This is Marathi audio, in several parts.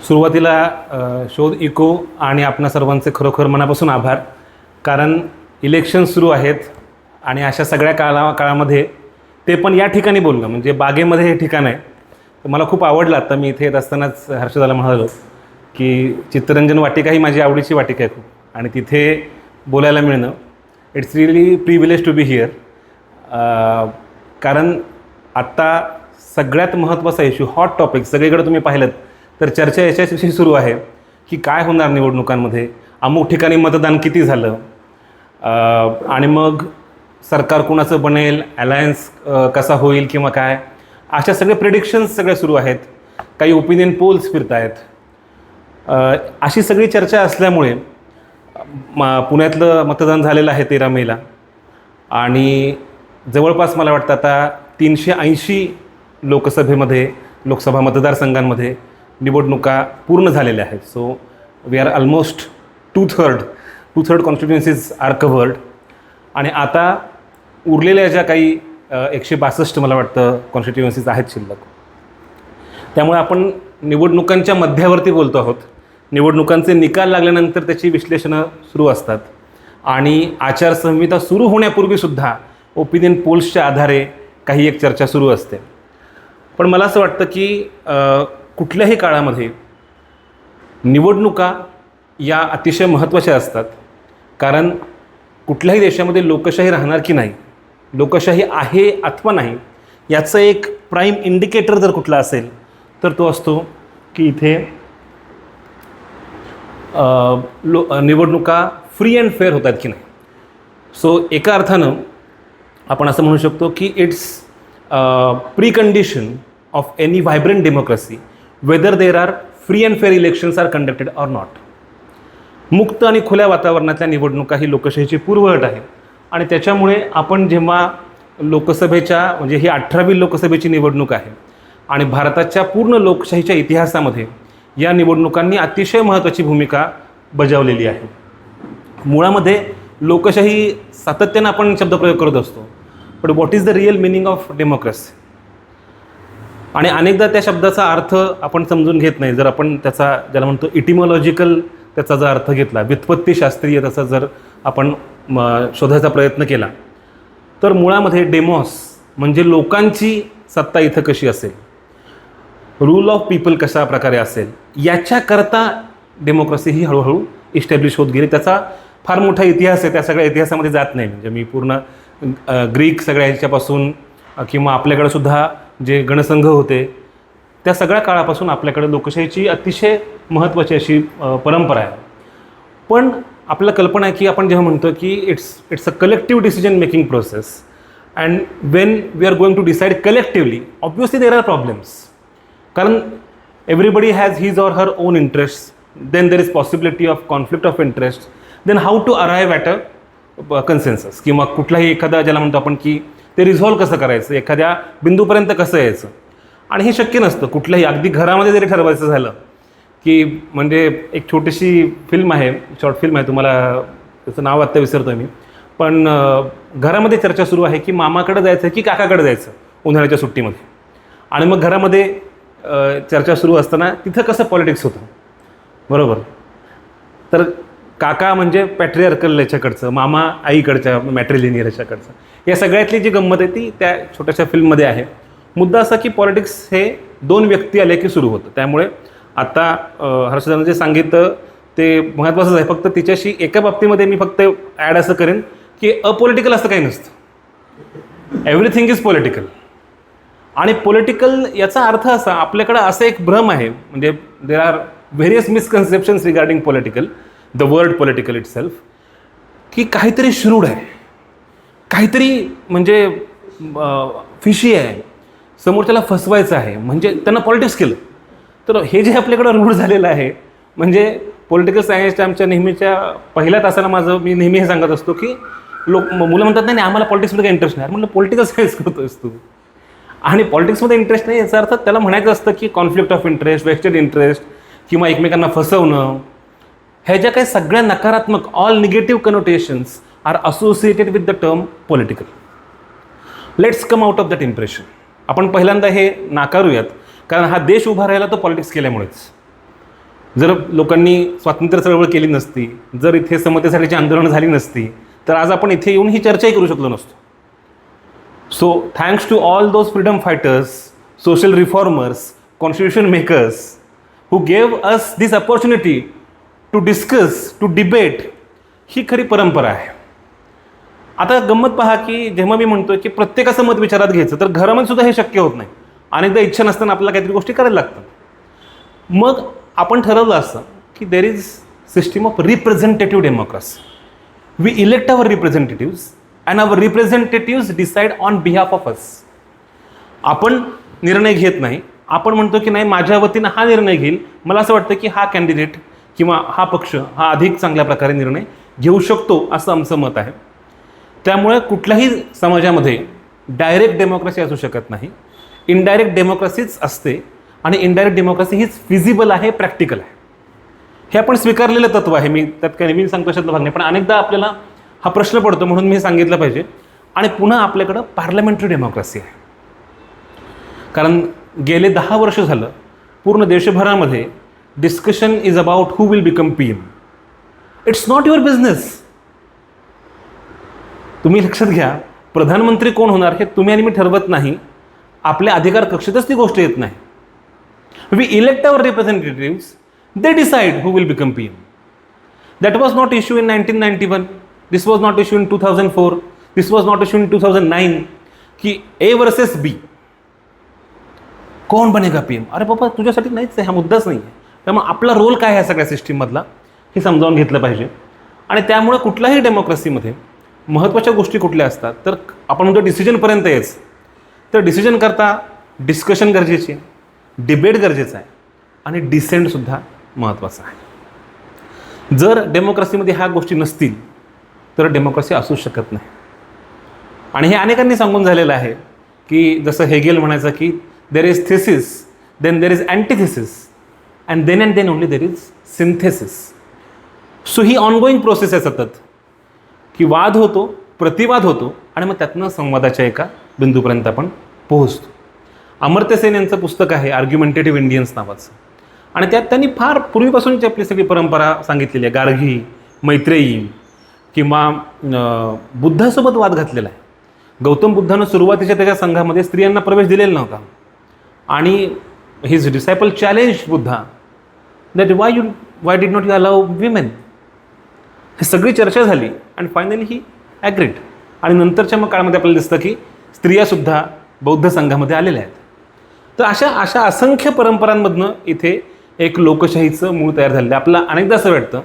सुरुवातीला शोध इको आणि आपणा सर्वांचे खरोखर मनापासून आभार. कारण इलेक्शन सुरू आहेत आणि अशा सगळ्या काळामध्ये ते पण या ठिकाणी बोलणं म्हणजे बागेमध्ये हे ठिकाण आहे. तर मला खूप आवडलं. आता मी इथे येत असतानाच हर्षदाला म्हणालो की चित्तरंजन वाटिका ही माझी आवडीची वाटिका आहे खूप, आणि तिथे बोलायला मिळणं it's really privilege to be here. कारण आत्ता सगळ्यात महत्त्वाचा इश्यू, हॉट टॉपिक सगळीकडे तुम्ही पाहिलं तर चर्चा याच्याविषयी सुरू आहे की काय होणार निवडणुकांमध्ये, अमुक ठिकाणी मतदान किती झालं, आणि मग सरकार कुणाचं बनेल, अलायन्स कसा होईल किंवा काय, अशा सगळे प्रेडिक्शन्स सगळे सुरू आहेत. काही ओपिनियन पोल्स फिरत आहेत. अशी सगळी चर्चा असल्यामुळे पुण्यातलं मतदान झालेलं आहे 13 मेला, आणि जवळपास मला वाटतं आता 380 लोकसभा मतदारसंघांमध्ये निवडणुका पूर्ण झालेल्या आहेत. So we are almost two third constituencies are covered. आणि आता उरलेल्या ज्या काही 162 मला वाटतं कॉन्स्टिट्युएन्सीज आहेत शिल्लक. त्यामुळे आपण निवडणुकांच्या मध्यावरती बोलतो आहोत. निवडणुकांचे निकाल लागल्यानंतर त्याची विश्लेषणं सुरू असतात, आणि आचारसंहिता सुरू होण्यापूर्वीसुद्धा ओपिनियन पोल्सच्या आधारे काही एक चर्चा सुरू असते. पण मला असं वाटतं की कुठल्याही काळामध्ये निवडणुका या अतिशय महत्त्वाच्या असतात. कारण कुठल्याही देशामध्ये लोकशाही राहणार की नाही, लोकशाही आहे अथवा नाही, याचं एक प्राईम इंडिकेटर जर कुठला असेल तर तो असतो की इथे निवडणुका फ्री अँड फेअर होतात की नाही. सो एका अर्थानं आपण असं म्हणू शकतो की it's precondition of any vibrant democracy whether there are free and fair elections are conducted or not. मुक्त आणि खुल्या वातावरणातल्या निवडणुका ही लोकशाहीची पूर्वअट आहे. आणि त्याच्यामुळे आपण जेव्हा लोकसभेच्या म्हणजे ही 18वी लोकसभेची निवडणूक आहे, आणि भारताच्या पूर्ण लोकशाहीच्या इतिहासामध्ये या निवडणुकांनी अतिशय महत्त्वाची भूमिका बजावलेली आहे. मुळामध्ये लोकशाही सातत्यानं आपण शब्दप्रयोग करत असतो, पण what is the real meaning of democracy. आणि अनेकदा त्या शब्दाचा अर्थ आपण समजून घेत नाही. जर आपण त्याचा ज्याला म्हणतो इटिमॉलॉजिकल त्याचा जर अर्थ घेतला, व्युत्पत्तीशास्त्रीय त्याचा जर आपण शोधायचा प्रयत्न केला, तर मुळामध्ये डेमॉस म्हणजे लोकांची सत्ता इथं कशी असेल, रूल ऑफ पीपल कशा प्रकारे असेल, याच्याकरता डेमोक्रेसी ही हळूहळू इस्टॅब्लिश होत गेली. त्याचा फार मोठा इतिहास आहे. त्या सगळ्या इतिहासामध्ये जात नाही. म्हणजे मी पूर्ण ग्रीक सगळ्या ह्याच्यापासून किंवा आपल्याकडे सुद्धा जे गणसंघ होते त्या सगळ्या काळापासून आपल्याकडे लोकशाहीची अतिशय महत्त्वाची अशी परंपरा आहे. पण आपल्याला कल्पना आहे की आपण जेव्हा म्हणतो की it's a collective decision making process, and when we are going to decide collectively obviously there are problems. कारण everybody has his or her own interest, then there is possibility of conflict of interest, then how to arrive at a consensus, किंवा कुठलाही एखादा ज्याला म्हणतो आपण की ते रिझॉल्व्ह कसं करायचं, एखाद्या बिंदूपर्यंत कसं यायचं. आणि हे शक्य नसतं कुठल्याही, अगदी घरामध्ये जरी ठरवायचं झालं की, म्हणजे एक छोटीशी फिल्म आहे, शॉर्ट फिल्म आहे, तुम्हाला त्याचं नाव आत्ता विसरतो मी, पण घरामध्ये चर्चा सुरू आहे की मामाकडे जायचं की काकाकडे जायचं उन्हाळ्याच्या सुट्टीमध्ये. आणि मग घरामध्ये चर्चा सुरू असताना तिथं कसं पॉलिटिक्स होतं, बरोबर. तर काका म्हणजे पॅट्रिआर्कल याच्याकडचं, मामा आईकडच्या मॅट्रिलिनियर याच्याकडचं. या सगळ्यातली जी गंमत आहे ती त्या छोट्याशा फिल्ममध्ये आहे. मुद्दा असा की पॉलिटिक्स हे 2 व्यक्ती आले की सुरू होतं. त्यामुळे आता हर्षदानं जे सांगितलं ते महत्त्वाचंच आहे. फक्त तिच्याशी एका बाबतीमध्ये मी फक्त ॲड असं करेन की अपॉलिटिकल असं काही नसतं. Everything is political. आणि पॉलिटिकल याचा अर्थ असा, आपल्याकडं असं एक भ्रम आहे, म्हणजे there are various misconceptions regarding political, the word political it self, की काहीतरी श्रूड आहे, काहीतरी म्हणजे फिशी आहे, समोरच्याला फसवायचं आहे, म्हणजे त्यांना पॉलिटिक्स केलं. तर हे जे आपल्याकडं रूढ झालेलं आहे, म्हणजे पॉलिटिकल सायन्सच्या आमच्या नेहमीच्या पहिल्या तासाला मी नेहमी हे सांगत असतो की मुलं म्हणतात नाही आम्हाला पॉलिटिक्समध्ये काही इंटरेस्ट नाही. म्हणलं पॉलिटिकल सायन्स करतोस तू, आणि पॉलिटिक्समध्ये इंटरेस्ट नाही याचा अर्थ त्याला म्हणायचं असतं की conflict of interest, vested interest, किंवा एकमेकांना फसवणं, ह्या ज्या काही सगळ्या नकारात्मक all negative connotations are associated with the term political. Let's come out of that impression. आपण पहिल्यांदा हे नाकारूयात कारण हा देश उभा राहिला तो पॉलिटिक्स केल्यामुळेच. जर लोकांनी स्वातंत्र्य चळवळ केली नसती, जर इथे समतेसाठीची आंदोलनं झाली नसती, तर आज आपण इथे येऊन ही चर्चाही करू शकलो नसतो. So thanks to all those freedom fighters, social reformers, constitution makers who gave us this opportunity to discuss, to debate. ही खरी परंपरा आहे. आता गंमत पहा की जेव्हा मी म्हणतोय की प्रत्येकाचं मत विचारात घ्यायचं, तर घरामध्ये सुद्धा हे शक्य होत नाही. अनेकदा इच्छा नसताना आपल्याला काहीतरी गोष्टी करायला लागतात. मग आपण ठरवलं असं की there is system of representative democracy. We elect our representatives and our representatives decide on behalf of us. आपण निर्णय घेत नाही, आपण म्हणतो की नाही माझ्या वतीनं हा निर्णय घेईल, मला असं वाटतं की हा कॅन्डिडेट किंवा हा पक्ष हा अधिक चांगल्या प्रकारे निर्णय घेऊ शकतो, असं आमचं मत आहे. त्यामुळे कुठल्याही समाजामध्ये डायरेक्ट डेमोक्रेसी असू शकत नाही, इनडायरेक्ट डेमोक्रेसीच असते. आणि इनडायरेक्ट डेमोक्रेसी हीच फिजिबल आहे, प्रॅक्टिकल आहे. हे आपण स्वीकारलेलं तत्व आहे. मी त्यात काही नवीन सांगतो अशातला भाग नाही, पण अनेकदा आपल्याला हा प्रश्न पडतो म्हणून मी सांगितलं पाहिजे. आणि पुन्हा आपल्याकडं पार्लमेंटरी डेमोक्रेसी आहे. कारण गेले 10 वर्ष झालं पूर्ण देशभरामध्ये discussion is about who will become PM. It's not your business. तुम्ही लक्षात घ्या, प्रधानमंत्री कोण होणार हे तुम्ही आणि मी ठरवत नाही. आपल्या अधिकार कक्षेतच ती गोष्ट येत नाही. We elect our representatives, they decide who will become PM. That was not issue in 1991. This was not issue in 2004. This was not issue in 2009 की A वर्सेस B, कोण बनेगा PM. अरे बाबा, तुझ्यासाठी नाहीच आहे, हा मुद्दाच नाही आहे. त्यामुळे आपला रोल काय आहे सगळ्या सिस्टीममधला हे समजावून घेतलं पाहिजे. आणि त्यामुळे कुठल्याही डेमोक्रेसीमध्ये महत्त्वाच्या गोष्टी कुठल्या असतात, तर आपण म्हणतो डिसिजनपर्यंत यायचं. तर डिसिजन करता डिस्कशन गरजेची आहे, डिबेट गरजेचं आहे आणि डिसेंटसुद्धा महत्त्वाचं आहे. जर डेमोक्रेसीमध्ये ह्या गोष्टी नसतील तर डेमोक्रेसी असूच शकत नाही. आणि हे अनेकांनी सांगून झालेलं आहे की जसं हेगेल म्हणायचं की there is thesis, then there is antithesis, and then only there is synthesis. So ही ऑनगोईंग प्रोसेस आहे सतत, की वाद होतो, प्रतिवाद होतो आणि मग त्यातनं संवादाच्या एका बिंदूपर्यंत आपण पोहोचतो. अमर्त्य सेन यांचं पुस्तक आहे आर्ग्युमेंटेटिव्ह इंडियन्स नावाचं. आणि त्यात त्यांनी फार पूर्वीपासूनची आपली सगळी परंपरा सांगितलेली आहे. गार्गी, मैत्रेयी किंवा बुद्धासोबत वाद घातलेला आहे. गौतम बुद्धानं सुरुवातीच्या त्याच्या संघामध्ये स्त्रियांना प्रवेश दिलेला नव्हता. आणि his disciple challenge Buddha that why did not you allow women. हे सगळी चर्चा झाली आणि फायनली ही ॲग्रीड. आणि नंतरच्या मग काळामध्ये आपल्याला दिसतं की स्त्रियासुद्धा बौद्ध संघामध्ये आलेल्या आहेत. तर अशा असंख्य परंपरांमधनं इथे एक लोकशाहीचं मूळ तयार झालेलं आहे. आपल्याला अनेकदा असं वाटतं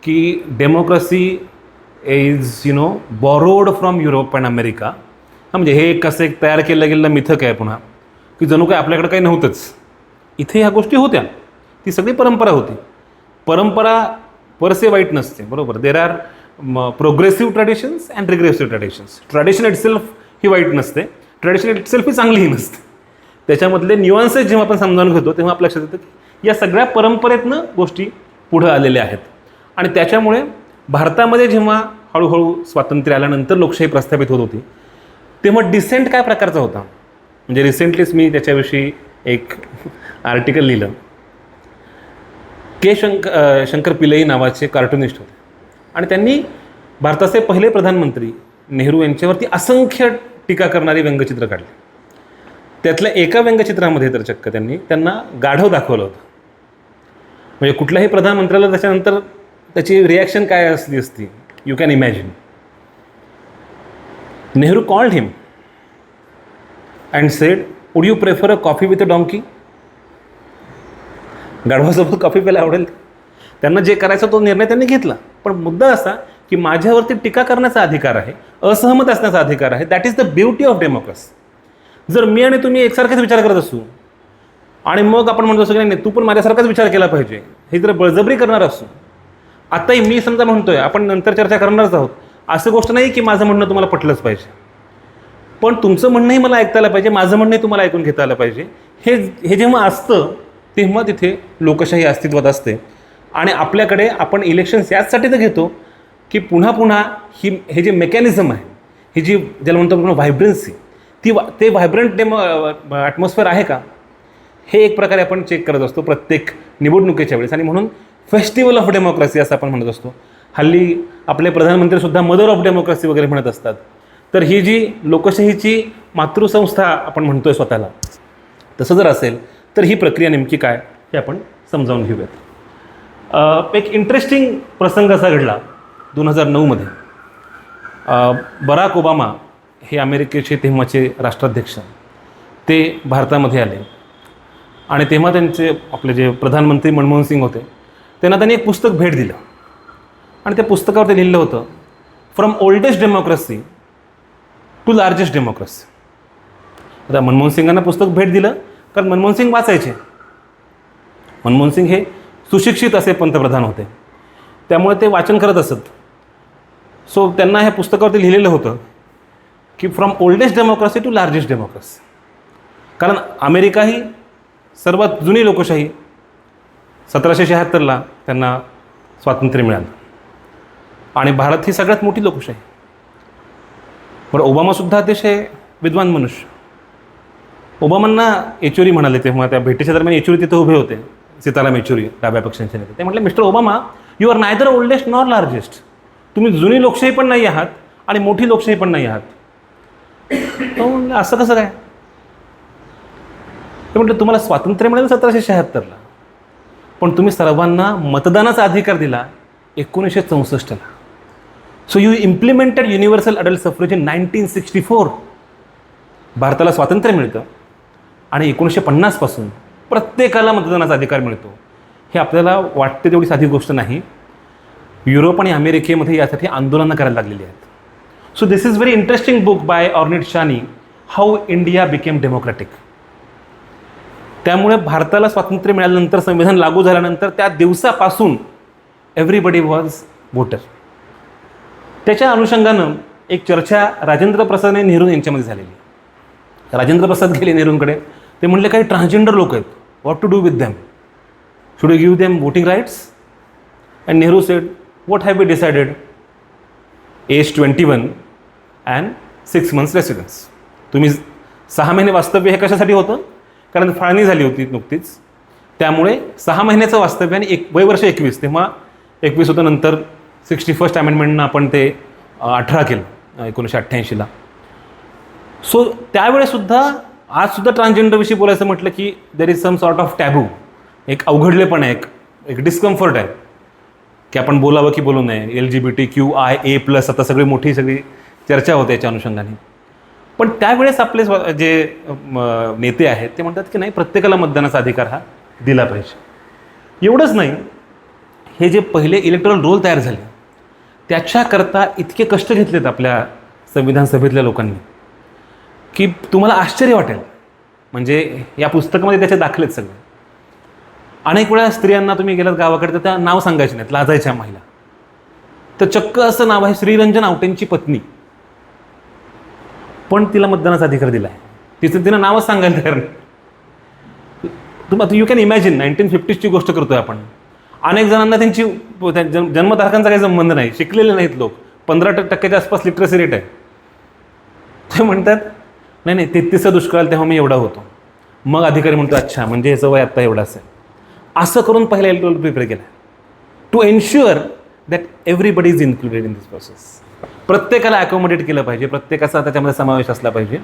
की democracy is borrowed from Europe and America. म्हणजे हे कसं एक तयार केलं गेलेलं मिथक आहे पुन्हा, की जणू काही आपल्याकडे काही नव्हतंच. इथे ह्या गोष्टी होत्या, ती सगळी परंपरा होती. परंपरा परसे वाईट नसते, बरोबर. There are progressive traditions and regressive traditions. Tradition itself ही वाईट नसते, ट्रॅडिशन इटसेल्फ ही चांगलीही नसते. त्याच्यामधले न्युअन्सेस जेव्हा आपण समजावून घेतो तेव्हा आपल्या लक्षात येतं की या सगळ्या परंपरेतनं गोष्टी पुढं आलेल्या आहेत. आणि त्याच्यामुळे भारतामध्ये जेव्हा हळूहळू स्वातंत्र्य आल्यानंतर लोकशाही प्रस्थापित होत होती तेव्हा डिसेंट काय प्रकारचा होता. म्हणजे रिसेंटलीच मी त्याच्याविषयी एक आर्टिकल लिहिलं. शंकर पिल्लई नावाचे कार्टुनिस्ट होते आणि त्यांनी भारताचे पहिले प्रधानमंत्री नेहरू यांच्यावरती असंख्य टीका करणारी व्यंगचित्र काढली. त्यातल्या एका व्यंगचित्रामध्ये तर चक्क त्यांना गाढव दाखवलं होतं. म्हणजे कुठल्याही प्रधानमंत्र्याला त्याच्यानंतर त्याची रिॲक्शन काय असती you can imagine. Nehru called him and said, would you prefer a coffee with a donkey. गाढवासोबत कॉफी प्यायला आवडेल. त्यांना जे करायचा तो निर्णय त्यांनी घेतला. पण मुद्दा असा की माझ्यावरती टीका करण्याचा अधिकार आहे, असहमत असण्याचा अधिकार आहे. That is the beauty of democracy. जर मी आणि तुम्ही एकसारखेच विचार करत असू आणि मग आपण म्हणतो असं की नाही तू पण माझ्यासारखाच विचार केला पाहिजे, हे जर बळजबरी करणार असू. आत्ताही मी समजा म्हणतोय, आपण नंतर चर्चा करणारच आहोत, असं गोष्ट नाही की माझं म्हणणं तुम्हाला पटलंच पाहिजे, पण तुमचं म्हणणंही मला ऐकता आलं पाहिजे, माझं म्हणणंही तुम्हाला ऐकून घेता आलं पाहिजे. हे जेव्हा असतं तेव्हा तिथे लोकशाही अस्तित्वात असते. आणि आपल्याकडे आपण इलेक्शन्स याचसाठी तर घेतो की पुन्हा पुन्हा हे जे मेकॅनिझम आहे, ही जी ज्याला म्हणतो आपण व्हायब्रन्सी, ते व्हायब्रंट ॲटमॉस्फिअर आहे का, हे एक प्रकारे आपण चेक करत असतो प्रत्येक निवडणुकीच्या वेळेस, आणि म्हणून फेस्टिवल ऑफ डेमोक्रेसी असं आपण म्हणत असतो. हल्ली आपले प्रधानमंत्रीसुद्धा मदर ऑफ डेमोक्रेसी वगैरे म्हणत असतात. तर ही जी लोकशाहीची मातृसंस्था आपण म्हणतोय स्वतःला, तसं जर असेल तर ही प्रक्रिया नेमकी काय हे आपण समजावून घेऊयात. एक इंटरेस्टिंग प्रसंग असा घडला 2009मध्ये. बराक ओबामा हे अमेरिकेचे तेव्हाचे राष्ट्राध्यक्ष, ते भारतामध्ये आले आणि तेव्हा त्यांचे आपले जे प्रधानमंत्री मनमोहन सिंग होते, त्यांनी एक पुस्तक भेट दिलं आणि त्या पुस्तकावर ते लिहिलं होतं, from oldest democracy to largest democracy. आता मनमोहन सिंगांना पुस्तक भेट दिलं कारण मनमोहन सिंग वाचायचे. मनमोहन सिंग हे सुशिक्षित असे पंतप्रधान होते, त्यामुळे ते वाचन करत असत. सो त्यांना ह्या पुस्तकावरती लिहिलेलं होतं की from oldest democracy to largest democracy. कारण अमेरिका ही सर्वात जुनी लोकशाही, 1776ला त्यांना स्वातंत्र्य मिळालं, आणि भारत ही सगळ्यात मोठी लोकशाही. बरं, ओबामासुद्धा अतिशय विद्वान मनुष्य. ओबामांना येचुरी म्हणाले तेव्हा त्या भेटीच्या दरम्यान. येचुरी तिथे उभे होते, सीताराम येचुरी, डाव्या पक्षांचे नेते. ते म्हटले, mister Obama, you are neither oldest nor largest. तुम्ही जुनी लोकशाही पण नाही आहात आणि मोठी लोकशाही पण नाही आहात. तो म्हणलं, असं कसं काय? ते म्हटलं, तुम्हाला स्वातंत्र्य मिळालं 1776ला, पण तुम्ही सर्वांना मतदानाचा अधिकार दिला 1964ला. So you implemented universal adult suffrage in 1964. भारताला स्वातंत्र्य मिळतं आणि 1950 पासून प्रत्येकाला मतदानाचा अधिकार मिळतो. हे आपल्याला वाटते तेवढी साधी गोष्ट नाही. युरोप आणि अमेरिकेमध्ये यासाठी आंदोलनं करायला लागलेली आहेत. So this is very interesting book by Ornit Shani, how India became democratic. त्यामुळे भारताला स्वातंत्र्य मिळाल्यानंतर, संविधान लागू झाल्यानंतर त्या दिवसापासून एव्हरीबडी वॉज वोटर. त्याच्या अनुषंगानं एक चर्चा राजेंद्र प्रसाद आणि नेहरू यांच्यामध्ये झालेली. राजेंद्र प्रसाद गेले नेहरूंकडे. ते म्हणले, काही ट्रान्सजेंडर लोक आहेत, what to do with them, should you give them voting rights? And Nehru said, what have we decided, age 21 and 6 months residence. तुम्ही 6 महिने वास्तव्य हे कशासाठी होतं? कारण फाळणी झाली होती नुकतीच, त्यामुळे 6 महिन्याचं वास्तव्य आणि वयवर्ष 21, तेव्हा 21 होतं. नंतर 61st अमेंडमेंटनं आपण ते 18 केलं 1988ला. सो त्यावेळेसुद्धा, आजसुद्धा ट्रान्सजेंडरविषयी बोलायचं म्हटलं की there is some sort of taboo, एक अवघडलेपण आहे, एक डिस्कम्फर्ट आहे की आपण बोलावं की बोलू नये. LGBTQIA+, आता सगळी चर्चा होते याच्या अनुषंगाने. पण त्यावेळेस आपले जे नेते आहेत ते म्हणतात की नाही, प्रत्येकाला मतदानाचा अधिकार हा दिला पाहिजे. एवढंच नाही, हे जे पहिले इलेक्टोरल रोल तयार झाले त्याच्याकरता इतके कष्ट घेतलेत आपल्या संविधान सभेतल्या लोकांनी की तुम्हाला आश्चर्य वाटेल. म्हणजे या पुस्तकामध्ये त्याचे दाखलेत सगळे. अनेक वेळा स्त्रियांना तुम्ही गेलात गावाकडे तर त्या नाव सांगायचे नाहीत, लाजायच्या महिला. तर चक्क असं नाव आहे, श्रीरंजन आवटेंची पत्नी, पण तिला मतदानाचा अधिकार दिला आहे. तिनं नावच सांगायला तयार नाही. तुम्ही यू कॅन इमॅजिन, 1950ची गोष्ट करतोय आपण. अनेक जणांना त्यांची जन्मतारखांचा काही संबंध नाही, शिकलेले नाहीत लोक, 15% आसपास लिटरसी रेट आहे. ते म्हणतात, नाही 33 दुष्काळ तेव्हा मी एवढा होतो. मग अधिकारी म्हणतो, अच्छा म्हणजे ह्याचं वय आत्ता एवढं असेल. असं करून पहिला इलेक्टोरल प्रिपेअर केला to ensure that everybody is included in this process. प्रत्येकाला अकोमोडेट केलं पाहिजे, प्रत्येकाचा त्याच्यामध्ये समावेश असला पाहिजे.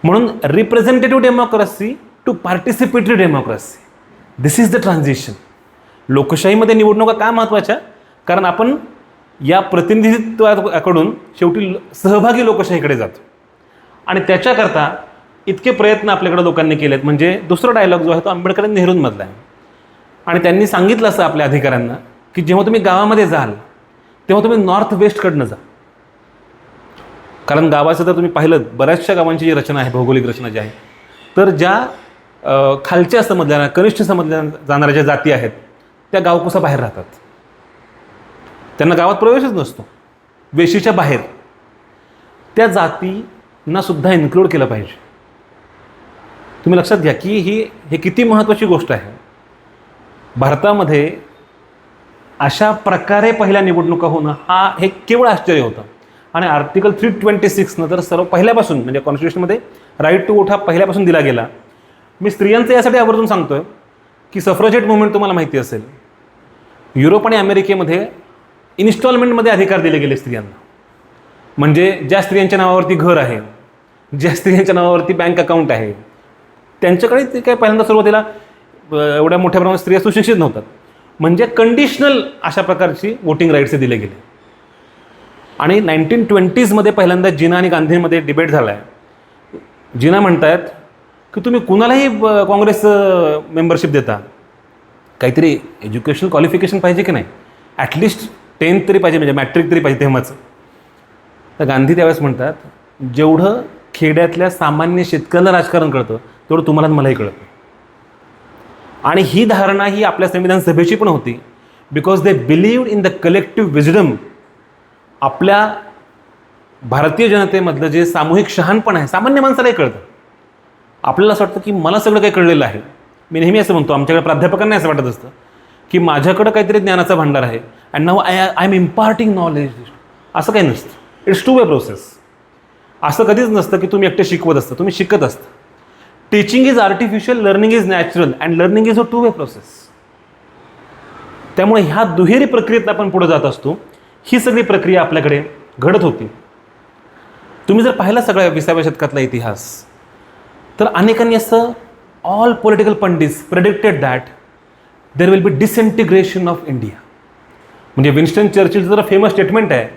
म्हणून representative democracy to participatory democracy, this is the transition. लोकशाहीमध्ये निवडणुका का महत्त्वाच्या? कारण आपण या प्रतिनिधित्वाकडून शेवटी सहभागी लोकशाहीकडे जातो, आणि त्याच्याकरता इतके प्रयत्न आपल्याकडे लोकांनी केलेत. म्हणजे दुसरा डायलॉग जो आहे तो आंबेडकर आणि नेहरूंमधला आहे. आणि त्यांनी सांगितलं असं आपल्या अधिकाऱ्यांना की जेव्हा तुम्ही गावामध्ये जाल तेव्हा तुम्ही नॉर्थ वेस्टकडनं जा. कारण गावाचं जर तुम्ही पाहिलं, बऱ्याचशा गावांची जी रचना आहे, भौगोलिक रचना जी आहे, तर ज्या खालच्या समजल्या, कनिष्ठ समजल्या जाणाऱ्या ज्या जाती आहेत त्या गावकुसा बाहेर राहतात. त्यांना गावात प्रवेशच नसतो, वेशीच्या बाहेर. त्या जातींना सुद्धा इन्क्लूड केलं पाहिजे. तुम्ही लक्षात घ्या की हे किती महत्त्वाची गोष्ट आहे. भारतामध्ये अशा प्रकारे पहिल्या निवडणुका होणं हे केवळ आश्चर्य होतं. आणि आर्टिकल 326 तर सर्व पहिल्यापासून, म्हणजे कॉन्स्टिट्यूशनमध्ये राईट टू वोट हा पहिल्यापासून दिला गेला. मी स्त्रियांचं यासाठी आवर्जून सांगतोय की सफ्रजेट मुवमेंट तुम्हाला माहिती असेल, युरोप आणि अमेरिकेमध्ये इन्स्टॉलमेंटमध्ये अधिकार दिले गेले स्त्रियांना. म्हणजे ज्या स्त्रियांच्या नावावरती घर आहे, ज्या स्त्रियांच्या नावावरती बँक अकाउंट आहे, त्यांच्याकडे ते काय पहिल्यांदा सुरुवातीला एवढ्या मोठ्या प्रमाणात स्त्रिया सुशिक्षित नव्हतात. म्हणजे कंडिशनल अशा प्रकारची वोटिंग राईट्स दिले गेले. आणि 1920मध्ये पहिल्यांदा जिना आणि गांधींमध्ये डिबेट झाला आहे. जिना म्हणतायत की तुम्ही कुणालाही काँग्रेसचं मेंबरशिप देता, काहीतरी एज्युकेशनल क्वालिफिकेशन पाहिजे की नाही, ॲटलिस्ट 10th तरी पाहिजे, म्हणजे मॅट्रिक तरी पाहिजे तेव्हाचं. तर गांधी त्यावेळेस म्हणतात, जेवढं खेड्यातल्या सामान्य शेतकऱ्याला राजकारण कळतं तेवढं तुम्हाला मलाही कळतं. आणि ही धारणा ही आपल्या संविधान सभेची पण होती, because they believed in the collective wisdom. आपल्या भारतीय जनतेमधलं जे सामूहिक शहाणपण आहे सामान्य माणसालाही कळतं. आपल्याला असं वाटतं की मला सगळं काही कळलेलं आहे. मी नेहमी असं म्हणतो, आमच्याकडे प्राध्यापकांना असं वाटत असतं की माझ्याकडं काहीतरी ज्ञानाचा भांडार आहे and now I am imparting knowledge. असं काही नसतं. It's two way process. असं कधीच नसतं की तुम्ही एकटे शिकवत असता, तुम्ही शिकत असता. Teaching is artificial, learning is natural and learning is a to way process. त्यामुळे ह्या दुहेरी प्रक्रियेत आपण पुढे जात असतो. ही सगळी प्रक्रिया आपल्याकडे घडत होती. तुम्ही जर पाहिला सगळ्या 20व्या शतकातला इतिहास, तर अनेकांनी असं all political pundits predicted that there will be disintegration of India. म्हणजे विन्स्टन चर्चिलचं जरा फेमस स्टेटमेंट आहे,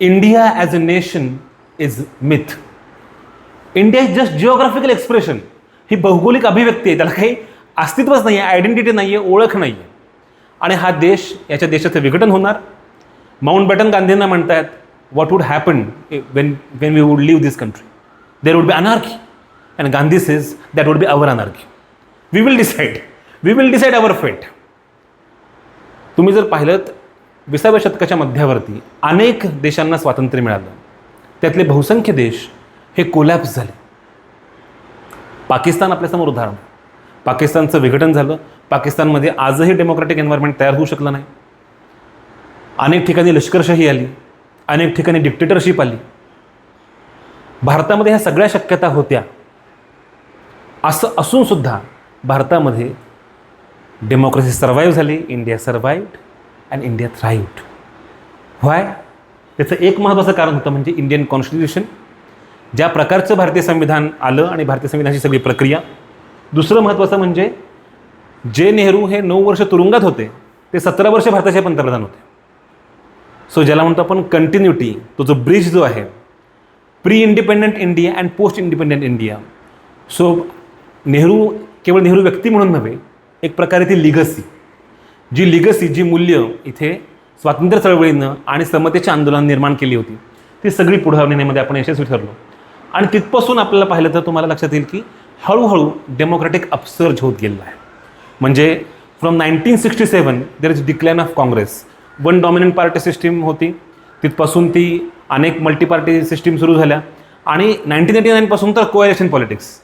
India as a nation is myth. India is just geographical expression. ही भौगोलिक अभिव्यक्ती आहे, त्याला काही अस्तित्वच नाही आहे, आयडेंटिटी नाही आहे, ओळख नाही आहे. आणि हा देश, याच्या देशाचं विघटन होणार. माउंटबॅटन गांधींना म्हणतात, what would happen when we would leave this country, there would be anarchy. And Gandhi says that would be our anarchy. We will decide our fate. तुम्ही जर पाहिलं, 20व्या शतकाच्या मध्यावरती अनेक देशांना स्वातंत्र्य मिळालं. त्यातले बहुसंख्य देश हे कोलॅप्स झाले. पाकिस्तान आपल्यासमोर उदाहरण. पाकिस्तानचं विघटन झालं. पाकिस्तानमध्ये आजही डेमोक्रॅटिक एन्व्हायरमेंट तयार होऊ शकलं नाही. अनेक ठिकाणी लष्करशाही आली, अनेक ठिकाणी डिक्टेटरशिप आली. भारतामध्ये ह्या सगळ्या शक्यता होत्या. असं असूनसुद्धा भारतामध्ये डेमोक्रेसी सर्व्हाइव्ह झाली. India survived and India thrived. Why? त्याचं एक महत्त्वाचं कारण होतं, म्हणजे इंडियन कॉन्स्टिट्यूशन. ज्या प्रकारचं भारतीय संविधान आलं आणि भारतीय संविधानाची सगळी प्रक्रिया. दुसरं महत्त्वाचं म्हणजे जे नेहरू हे 9 वर्ष तुरुंगात होते, ते 17 वर्ष भारताचे पंतप्रधान होते. सो ज्याला म्हणतो आपण कंटिन्युटी, तो जो ब्रिज जो आहे, pre independent India and post independent India. So Nehru केवळ नेहरू व्यक्ती म्हणून नव्हे, एक प्रकारे ती लिगसी, जी मूल्य इथे स्वातंत्र्य चळवळीनं आणि समतेच्या आंदोलन निर्माण केली होती, ती सगळी पुढे नेण्यामध्ये आपण यशस्वी ठरलो. आणि तिथपासून आपल्याला पाहिलं तर तुम्हाला लक्षात येईल की हळूहळू डेमोक्रॅटिक अपसर्ज होत गेलेला आहे. म्हणजे from 1967 there is decline of Congress. One dominant party system होती, तिथपासून ती अनेक मल्टी पार्टी सिस्टीम सुरू झाल्या. आणि 1989 पासून तर कोॲलिशन पॉलिटिक्स,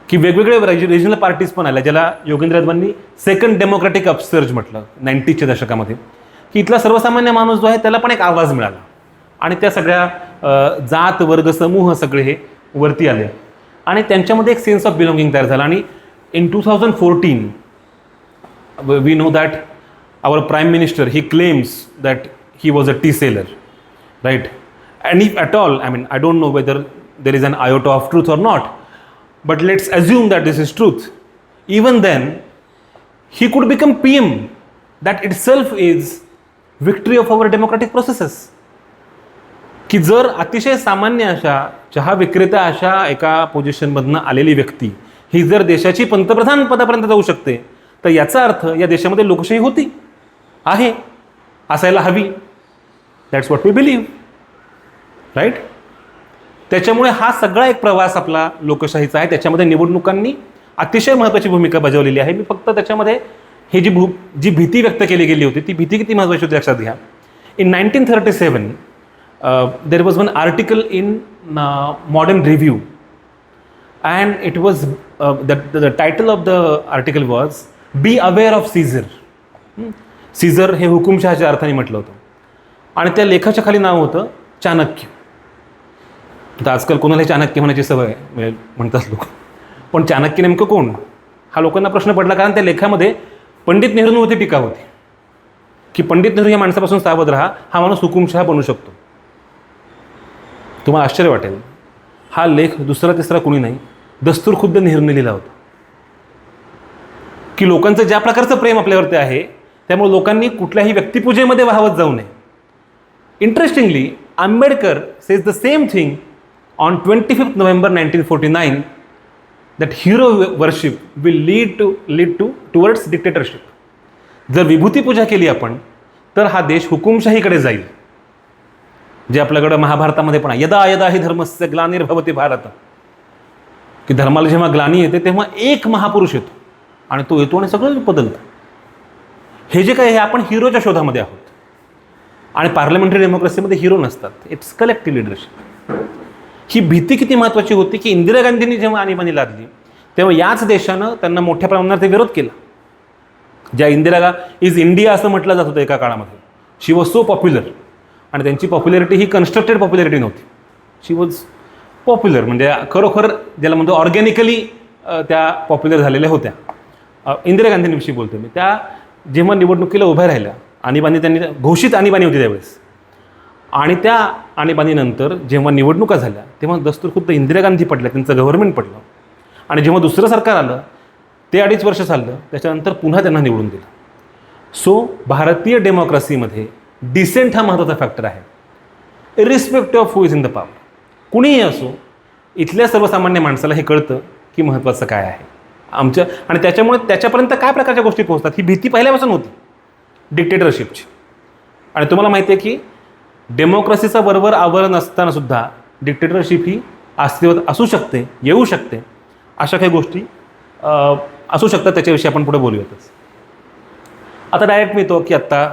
की वेगवेगळे रिजनल पार्टीज पण आल्या, ज्याला योगेंद्र यादवांनी सेकंड डेमोक्रॅटिक अपसर्ज म्हटलं 90च्या दशकामध्ये. की इथला सर्वसामान्य माणूस जो आहे त्याला पण एक आवाज मिळाला. आणि त्या सगळ्या जात वर्ग समूह सगळे हे वरती आले आणि त्यांच्यामध्ये एक सेन्स ऑफ बिलॉंगिंग तयार झाला. आणि in 2014 we know that our prime minister he claims that he was a tea seller, right? And if at all, I don't know whether there is an iota of truth or not, but let's assume that this is truth. Even then, he could become PM. That itself is victory of our democratic processes. की जर अतिशय सामान्य अशा चहा विक्रेता अशा एका पोझिशनमधनं आलेली व्यक्ती ही जर देशाची पंतप्रधान पदापर्यंत जाऊ शकते, तर याचा अर्थ या देशामध्ये लोकशाही होती, आहे, असायला हवी. That's what we believe, right? त्याच्यामुळे हा सगळा एक प्रवास आपला लोकशाहीचा आहे. त्याच्यामध्ये निवडणुकांनी अतिशय महत्त्वाची भूमिका बजावलेली आहे. मी फक्त त्याच्यामध्ये ही जी भीती व्यक्त केली गेली होती, ती भीती किती महत्त्वाची होती लक्षात घ्या. In 1937 there was one article in modern review and it was the title of the article was be aware of Caesar. Caesar हे हुकुमशहाच्या अर्थाने म्हटलं होतं आणि त्या लेखाच्या खाली नाव होतं चाणक्य. तर आजकाल कोणाला चाणक्य म्हणायची सवय आहे, म्हणतात लोक. पण चाणक्य नेमकं कोण हा लोकांना प्रश्न पडला, कारण त्या लेखामध्ये पंडित नेहरूंवरती टीका होती की पंडित नेहरू या माणसापासून सावध राहा, हा माणूस हुकुमशहा बनू शकतो. तुम्हाला आश्चर्य वाटेल, हा लेख दुसरा तिसरा कोणी नाही, दस्तूर खुद्द नेहरूंनी लिहिला होता की लोकांचं ज्या प्रकारचं प्रेम आपल्यावरती आहे त्यामुळे लोकांनी कुठल्याही व्यक्तिपूजेमध्ये वाहवत जाऊ नये. Interestingly Ambedkar says the same thing on 25 November 1949 that hero worship will lead towards dictatorship. जर विभूती पूजा केली आपण तर हा देश हुकुमशाहीकडे जाईल. जे आपल्याकडं महाभारतामध्ये पण आहे, यदा यदा हि धर्मस्य ग्लानिर्भवति भारत, की धर्माला जेव्हा ग्लानी येते तेव्हा एक महापुरुष येतो आणि तो येतो आणि सगळं बदलतं. हे जे काय हे आपण हिरोच्या शोधामध्ये आहोत. आणि पार्लमेंटरी डेमोक्रेसीमध्ये हिरो नसतात, इट्स कलेक्टिव्ह लिडरशिप. ही भीती किती महत्त्वाची होती की इंदिरा गांधींनी जेव्हा आणीबाणी लादली तेव्हा याच देशानं त्यांना मोठ्या प्रमाणात विरोध केला. ज्या इंदिरा इज इंडिया असं म्हटलं जात होतं एका काळामध्ये, शी वॉज सो पॉप्युलर, आणि त्यांची पॉप्युलरिटी ही कन्स्ट्रक्टेड पॉप्युलरिटी नव्हती. शी वॉज पॉप्युलर म्हणजे खरोखर ज्याला म्हणतो ऑर्गॅनिकली त्या पॉप्युलर झालेल्या होत्या. इंदिरा गांधींविषयी बोलतो मी. त्या जेव्हा निवडणुकीला उभ्या राहिल्या, आणीबाणी त्यांनी घोषित आणीबाणी होती त्यावेळेस, आणि त्या आणीबाणीनंतर जेव्हा निवडणुका झाल्या तेव्हा दस्तूर खुद्द इंदिरा गांधी पडल्या, त्यांचं गव्हर्नमेंट पडलं. आणि जेव्हा दुसरं सरकार आलं ते 2.5 वर्ष चाललं, त्याच्यानंतर पुन्हा त्यांना निवडून दिलं. सो भारतीय डेमोक्रेसीमध्ये डिसेंट हा महत्त्वाचा फॅक्टर आहे, irrespective of who is in the power. कुणीही असो, इथल्या सर्वसामान्य माणसाला हे कळतं की महत्त्वाचं काय आहे आमच्या, आणि त्याच्यामुळे त्याच्यापर्यंत काय प्रकारच्या गोष्टी पोहोचतात ही भीती पहिल्यापासून होती डिक्टेटरशिपची. आणि तुम्हाला माहिती आहे की डेमोक्रेसीचा बरोबर आवरण असताना सुद्धा डिक्टेटरशिप ही अस्तित्वात असू शकते, येऊ शकते, अशा काही गोष्टी असू शकतात. त्याच्याविषयी आपण पुढे बोलूयातच. आता डायरेक्ट मी येतो की आत्ता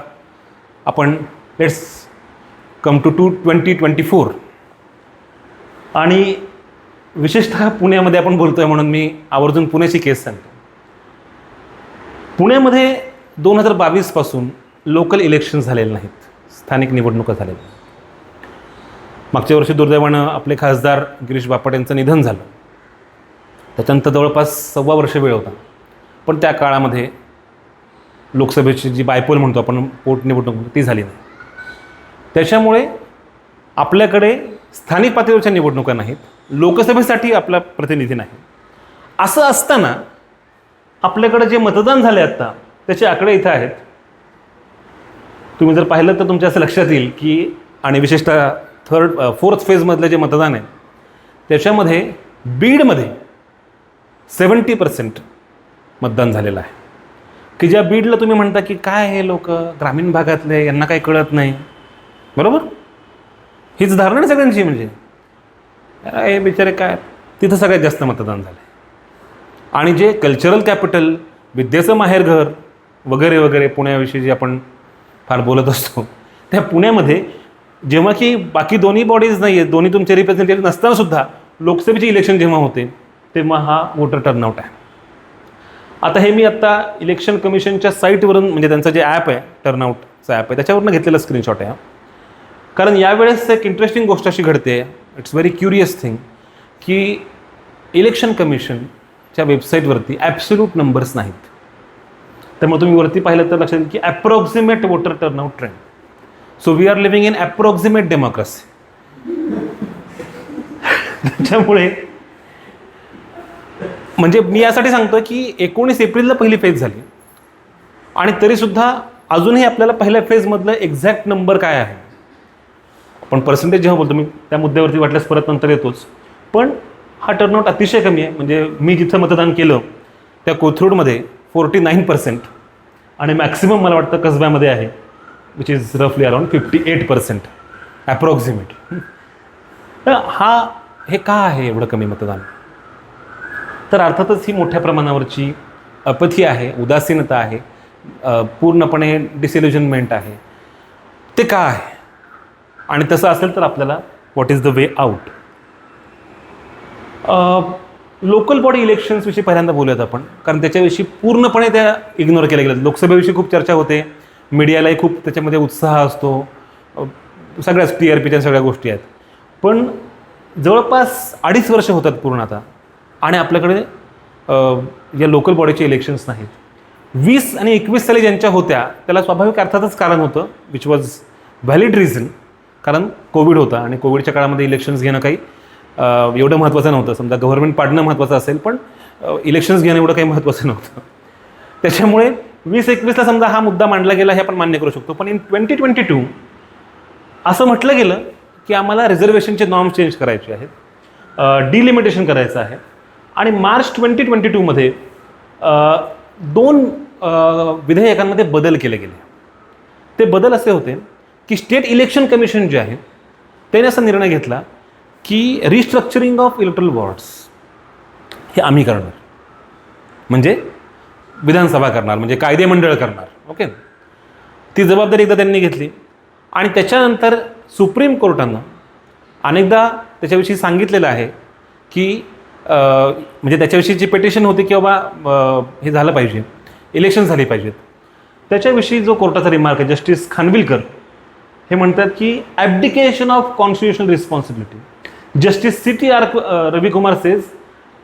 आपण लेट्स कम टू 2024, आणि विशेषतः पुण्यामध्ये आपण बोलतो आहे म्हणून मी आवर्जून पुण्याची केस सांगतो. पुण्यामध्ये 2022 पासून लोकल इलेक्शन झालेले नाहीत, स्थानिक निवडणुका झालेल्या. मागच्या वर्षी दुर्दैवानं आपले खासदार गिरीश बापट यांचं निधन झालं. त्याच्यानंतर जवळपास 1.25 वर्ष वेळ होता, पण त्या काळामध्ये लोकसभेची जी बायपोल म्हणतो आपण, पोटनिवडणूक, ती झाली नाही. त्याच्यामुळे आपल्याकडे स्थानिक पातळीवरच्या निवडणुका नाहीत, लोकसभेसाठी आपला प्रतिनिधी नाही. असं असताना आपल्याकडे जे मतदान झाले आत्ता त्याचे आकडे इथं आहेत. तुम्ही जर पाहिलं तर तुमच्या असं लक्षात येईल की, आणि विशेषतः 4th फेजमधलं जे मतदान आहे त्याच्यामध्ये बीडमध्ये 70% मतदान झालेलं आहे. की ज्या बीडला तुम्ही म्हणता की काय हे लोक ग्रामीण भागातले, यांना काही कळत नाही, बरोबर, हीच धारणा आहे सगळ्यांची, म्हणजे हे बिचारे काय, तिथं सगळ्यात जास्त मतदान झालं. आणि जे कल्चरल कॅपिटल, विद्येचं माहेरघर वगैरे वगैरे, पुण्याविषयी जे आपण फार बोलत असतो, त्या पुण्यामध्ये जेव्हा की बाकी दोन्ही बॉडीज नाही आहेत, दोन्ही तुमचे रिप्रेझेंटेटिव्ह नसतानासुद्धा लोकसभेची इलेक्शन जेव्हा होते तेव्हा हा वोटर टर्नआउट आहे. आता हे मी आत्ता इलेक्शन कमिशनच्या साईटवरून, म्हणजे त्यांचं जे ॲप आहे, टर्नआउटचं ॲप आहे, त्याच्यावरून घेतलेला स्क्रीनशॉट आहे. कारण यावेळेस एक इंटरेस्टिंग गोष्ट अशी घडते, इट्स व्हेरी क्युरियस थिंग, की इलेक्शन कमिशनच्या वेबसाईटवरती ॲब्सोल्यूट नंबर्स नाहीत. त्यामुळे तुम्ही वरती पाहिलं तर लक्षात येईल की approximate voter turnout trend. So we are living in approximate democracy. त्याच्यामुळे म्हणजे मी यासाठी सांगतो की 19 एप्रिलला पहिली फेज झाली, आणि तरीसुद्धा अजूनही आपल्याला पहिल्या फेजमधलं एक्झॅक्ट नंबर काय आहे, पण पर्सेंटेज जेव्हा बोलतो मी त्या मुद्द्यावरती वाटल्यास परत नंतर येतोच, पण हा टर्नआउट अतिशय कमी आहे. म्हणजे मी जिथं मतदान केलं त्या कोथरूडमध्ये 49%, आणि मॅक्सिमम मला वाटतं कसब्यामध्ये आहे, विच इज रफली अराउंड 58% ॲप्रॉक्सिमेट. तर हे का आहे एवढं कमी मतदान? तर अर्थातच ही मोठ्या प्रमाणावरची अपथी आहे, उदासीनता आहे, पूर्णपणे डिसिल्युजनमेंट आहे. ते का आहे? आणि तसं असेल तर आपल्याला what is the way out? Local body इलेक्शन्सविषयी पहिल्यांदा बोलूयात आपण, कारण त्याच्याविषयी पूर्णपणे त्या इग्नोर केल्या गेल्यात. लोकसभेविषयी खूप चर्चा होते, मीडियालाही खूप त्याच्यामध्ये उत्साह असतो, सगळ्याच TRPच्या सगळ्या गोष्टी आहेत. पण जवळपास 2.5 वर्ष होतात पूर्ण आता, आणि आपल्याकडे या लोकल बॉडीचे इलेक्शन्स नाहीत. 20 आणि 21 साली ज्यांच्या होत्या त्याला स्वाभाविक अर्थातच कारण होतं, विच वॉज व्हॅलिड रिझन, कारण कोविड होता आणि कोविडच्या काळामध्ये इलेक्शन्स घेणं काही एवढं महत्त्वाचं नव्हतं. समजा गव्हर्नमेंट पाडणं महत्त्वाचं असेल, पण इलेक्शन्स घेणं एवढं काही महत्त्वाचं नव्हतं. त्याच्यामुळे 20-21ला समजा हा मुद्दा मांडला गेला हे आपण मान्य करू शकतो. पण इन 2022 असं म्हटलं गेलं की आम्हाला रिझर्वेशनचे नॉर्म्स चेंज करायचे आहेत, डिलिमिटेशन करायचं आहे. आणि मार्च 2022मध्ये 2 विधेयकांमध्ये बदल केले गेले. ते बदल असे होते की स्टेट इलेक्शन कमिशन जे आहे त्याने असा निर्णय घेतला की रिस्ट्रक्चरिंग ऑफ इलेक्टोरल वॉर्ड्स हे आम्ही करणार, म्हणजे विधानसभा करणार, म्हणजे कायदेमंडळ करणार. ओके, ती जबाबदारी एकदा त्यांनी घेतली. आणि त्याच्यानंतर सुप्रीम कोर्टानं अनेकदा त्याच्याविषयी सांगितलेलं आहे की म्हणजे त्याच्याविषयीची पेटिशन होती की बाबा हे झालं पाहिजे, इलेक्शन झाली पाहिजेत. त्याच्याविषयी जो कोर्टाचा रिमार्क आहे, जस्टिस खानविलकर हे म्हणतात की abdication of constitutional responsibility. Justice CTR Ravikumar says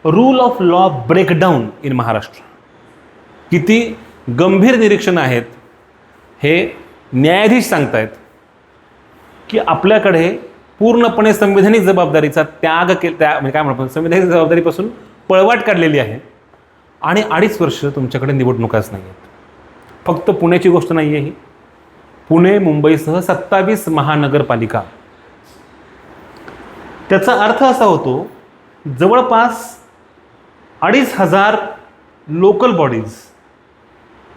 rule of law breakdown in Maharashtra. किती गंभीर निरीक्षण आहेत हे न्यायाधीश सांगतायत की आपल्याकडे पूर्णपणे संविधानिक जबाबदारीचा त्याग म्हणजे काय म्हणतो, संविधानिक जबाबदारीपासून पळवाट काढलेली आहे. आणि 2.5 वर्ष तुमच्याकडे निवडणुकाच नाही आहेत. फक्त पुण्याची गोष्ट नाही आहे ही, पुणे मुंबईसह 27 महानगरपालिका. त्याचा अर्थ असा होतो जवळपास 2,500 लोकल बॉडीज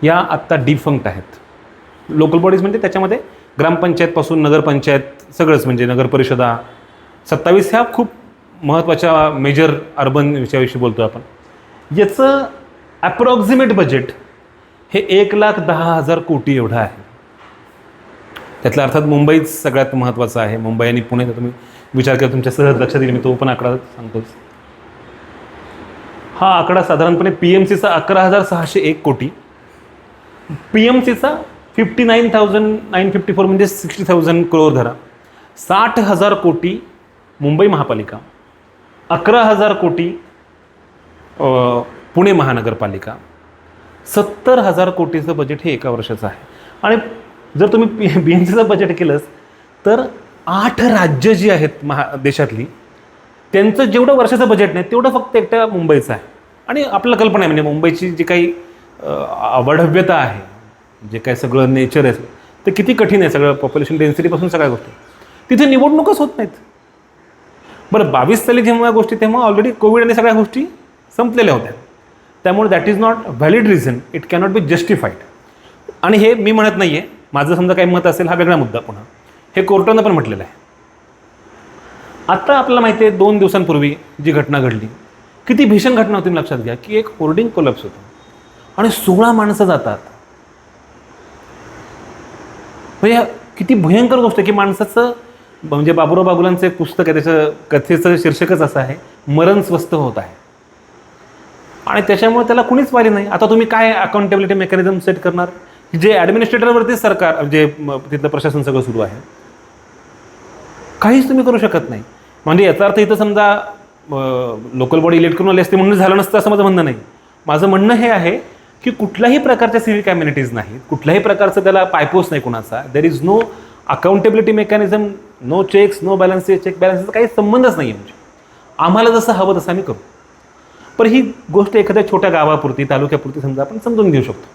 या आत्ता डिफंक्ट आहेत. लोकल बॉडीज म्हणजे त्याच्यामध्ये ग्रामपंचायतपासून नगरपंचायत सगळंच, म्हणजे नगर परिषदा 27 ह्या खूप महत्त्वाच्या मेजर अर्बन विषयाविषयी बोलतो आपण. याचं ॲप्रॉक्झिमेट बजेट हे 1,10,000 कोटी एवढं आहे. त्यातल्या अर्थात मुंबईच सगळ्यात महत्त्वाचं आहे. मुंबई आणि पुणे तुम्ही विचार केला तुमच्या सहज लक्षात येईल, मी तो पण आकडा सांगतोच. हा आकडा साधारणपणे PMCचा 11,601 कोटी, PMCचा 59,954 म्हणजे 60,000 करोड धरा. 60,000 कोटी मुंबई महापालिका, 11,000 कोटी पुणे महानगरपालिका, 70,000 कोटीचं बजेट हे एका वर्षाचं आहे. आणि जर तुम्ही BMCचं बजेट केलंच तर 8 राज्य जी आहेत देशातली त्यांचं जेवढं वर्षाचं बजेट नाही तेवढं फक्त एकट्या मुंबईचं आहे. आणि आपल्याला कल्पना आहे म्हणजे मुंबईची जी काही अवाढव्यता आहे, जे काय सगळं नेचर आहे ते किती कठीण आहे, सगळं पॉप्युलेशन डेन्सिटीपासून सगळ्या गोष्टी. तिथे निवडणूकच होत नाहीत. बरं 22 साली जेव्हा गोष्टी तेव्हा ऑलरेडी कोविड आणि सगळ्या गोष्टी संपलेल्या होत्या. त्यामुळे that is not valid reason, it cannot be justified. आणि हे मी म्हणत नाही आहे, माझं समजा काही मत असेल हा वेगळा मुद्दा. पुन्हा हे कोर्टानं पण म्हटलेलं आहे. आता आपल्याला माहिती आहे 2 दिवसांपूर्वी जी घटना घडली, किती भीषण घटना होती लक्षात घ्या की एक होर्डिंग कोलॅप्स होतं आणि 16 माणसं जातात. म्हणजे किती भयंकर गोष्ट आहे की माणसाचं, म्हणजे बाबुराव बागुलांचं एक पुस्तक आहे, त्याचं कथेचं शीर्षकच असं आहे, मरण स्वस्त होत आहे. आणि त्याच्यामुळे त्याला कुणीच वाली नाही. आता तुम्ही काय अकाउंटेबिलिटी मेकॅनिझम सेट करणार, जे ॲडमिनिस्ट्रेटरवरतीच सरकार, जे तिथलं प्रशासन सगळं सुरू आहे, काहीच तुम्ही करू शकत नाही. म्हणजे याचा अर्थ इथं समजा लोकल बॉडी इलेक्ट करून आली असते म्हणून झालं नसतं असं माझं म्हणणं नाही. माझं म्हणणं हे आहे की कुठल्याही प्रकारच्या सिव्हिक कम्युनिटीज नाहीत, कुठल्याही प्रकारचं त्याला पायपोस नाही कुणाचा. There is no accountability mechanism, no checks, no balances, check balances काही संबंधच नाही आहे. म्हणजे आम्हाला जसं हवं तसं आम्ही करू. पण ही गोष्ट एखाद्या छोट्या गावापुरती, तालुक्यापुरती समजा आपण समजून घेऊ शकतो.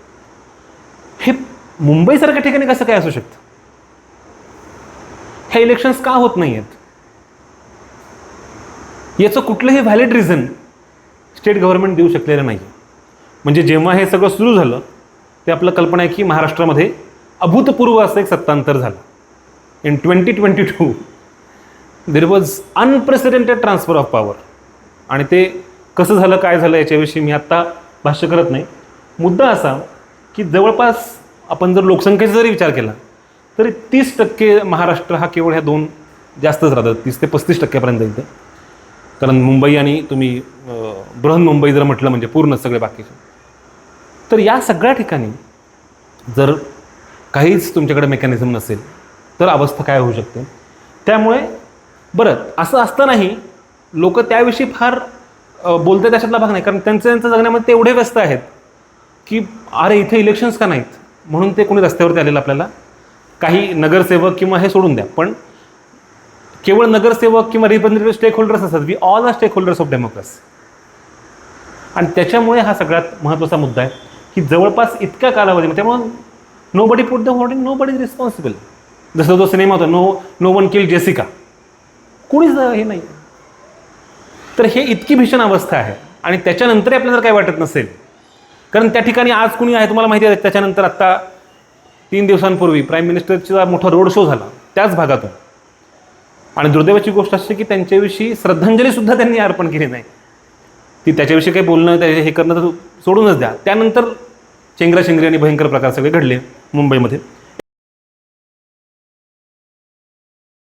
हे मुंबईसारख्या ठिकाणी कसं काय असू शकतं? हे इलेक्शन्स का होत नाही आहेत याचं कुठलंही व्हॅलिड रिझन स्टेट गव्हर्नमेंट देऊ शकलेलं नाही. म्हणजे जेव्हा हे सगळं सुरू झालं ते आपलं कल्पना आहे की महाराष्ट्रामध्ये अभूतपूर्व असं एक सत्तांतर झालं. In 2022 there was unprecedented transfer of power. आणि ते कसं झालं, काय झालं याच्याविषयी मी आत्ता भाष्य करत नाही. मुद्दा असा की जवळपास आपण जर लोकसंख्येचा जरी विचार केला तरी 30% महाराष्ट्र हा केवळ ह्या 2 जास्तच राहतात, 30 ते 35% येते. कारण मुंबई आणि तुम्ही बृहन्मुंबई जर म्हटलं म्हणजे पूर्ण सगळे बाकीचे, तर या सगळ्या ठिकाणी जर काहीच तुमच्याकडे मेकॅनिझम नसेल तर अवस्था काय होऊ शकते. त्यामुळे बरं असं असतानाही लोक त्याविषयी फार बोलते त्याच्यातला भाग नाही, कारण त्यांचं जगण्यामध्ये ते एवढे व्यस्त आहेत की अरे इथे इलेक्शन्स का नाहीत म्हणून ते कोणी रस्त्यावरती आलेलं आपल्याला काही नगरसेवक किंवा हे सोडून द्या, पण केवळ नगरसेवक किंवा रिप्रेझेंटेटिव्ह स्टेक होल्डर्स असतात. We all are stake holders of democracy. आणि त्याच्यामुळे हा सगळ्यात महत्त्वाचा मुद्दा आहे की जवळपास इतक्या कालावधीमध्ये त्यामुळे nobody put the wording, nobody is responsible. जसं तो सिनेमा होता नो वन किल जेसिका, कोणीच हे नाही. तर हे इतकी भीषण अवस्था आहे. आणि त्याच्यानंतरही आपल्याला जर काही वाटत नसेल, कारण त्या ठिकाणी आज कुणी आहे तुम्हाला माहिती आहे, त्याच्यानंतर आत्ता 3 दिवसांपूर्वी प्राईम मिनिस्टरचा मोठा रोड शो झाला त्याच भागातून. आणि दुर्दैवाची गोष्ट अशी की त्यांच्याविषयी श्रद्धांजलीसुद्धा त्यांनी अर्पण केली नाही. ती त्याच्याविषयी काही बोलणं हे करणं तर सोडूनच द्या. त्यानंतर चेंगराचेंगरी आणि भयंकर प्रकार सगळे घडले मुंबईमध्ये.